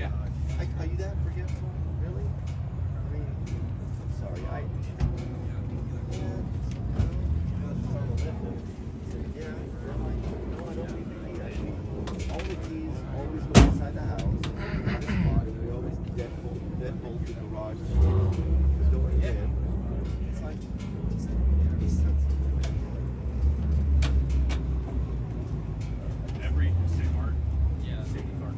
Yeah. Are you that forgetful? Really? I mean, I'm sorry. All the keys always go inside the house. On the spot, and we always deadbolt the garage door in. It's like, just be sensible. Every state art, state art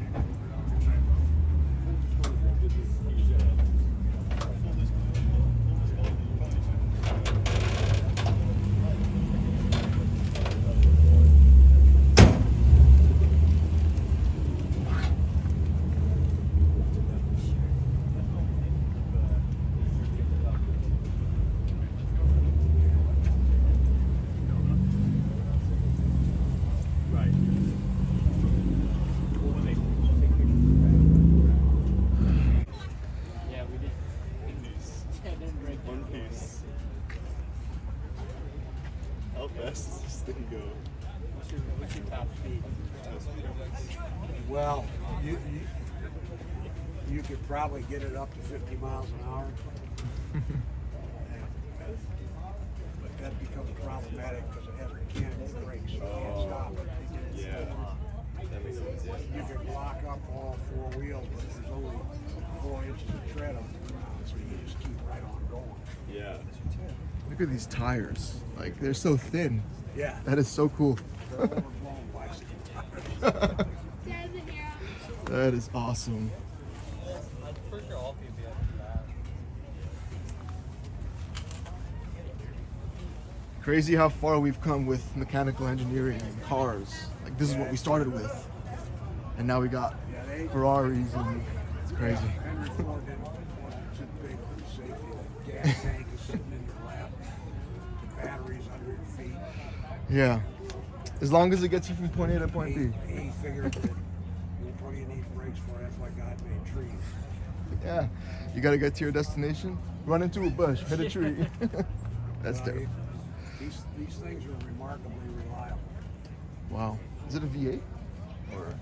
How fast does this thing go? What's your top speed? Well, you could probably get it up to 50 miles an hour. But that becomes problematic because it has mechanical brakes, so you can't stop it. Yeah. That makes sense. Yeah. You can lock up all four wheels, but there's only 4 inches of tread on the ground, so you just keep right on going. Yeah. Look at these tires. Like, they're so thin. Yeah. That is so cool. They're overblown bicycle tires. That is awesome. I'm pretty sure all people have that. Crazy how far we've come with mechanical engineering and cars. Like, this is what we started with. And now we got Ferraris and it's crazy. Henry Ford wasn't too big for the safety. The gas tank is sitting in your lap. The battery's under your feet. Yeah. As long as it gets you from point A to point B. He figured that what do you need brakes for? That's why God made trees. Yeah. You gotta get to your destination, run into a bush, hit a tree. That's terrible. These things are remarkably reliable. Wow. Is it a V8? Or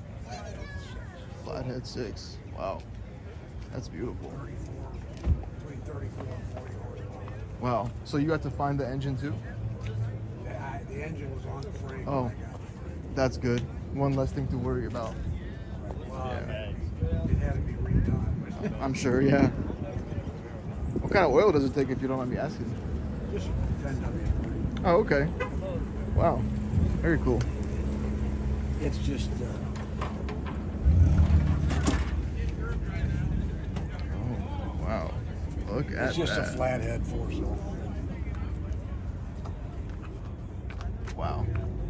flathead 6? Wow. That's beautiful. 34, between 34 and 40 horsepower. Wow. So you got to find the engine too? The engine was on the frame. Oh. When I got the frame. That's good. One less thing to worry about. Well, Yeah. it had to be redone. I'm sure, yeah. What kind of oil does it take if you don't mind me asking? Just 10W. Oh, okay. Wow. Very cool. It's just Oh, wow. Look at that. it's just a flathead 4-cylinder. Wow.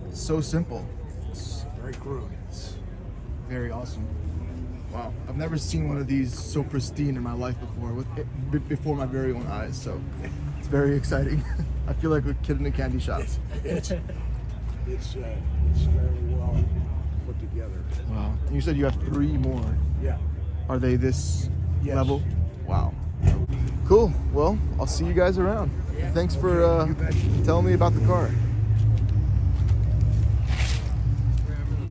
It's so simple. It's Very crude. very awesome. Wow. I've never seen one of these so pristine in my life before, with it, before my very own eyes. So it's very exciting. I feel like a kid in a candy shop. It's fairly well put together. Wow. And you said you have 3 more. Yeah. Are they this Yes. level? Wow. Cool. Well, I'll see you guys around. Thanks for You bet. telling me about the car.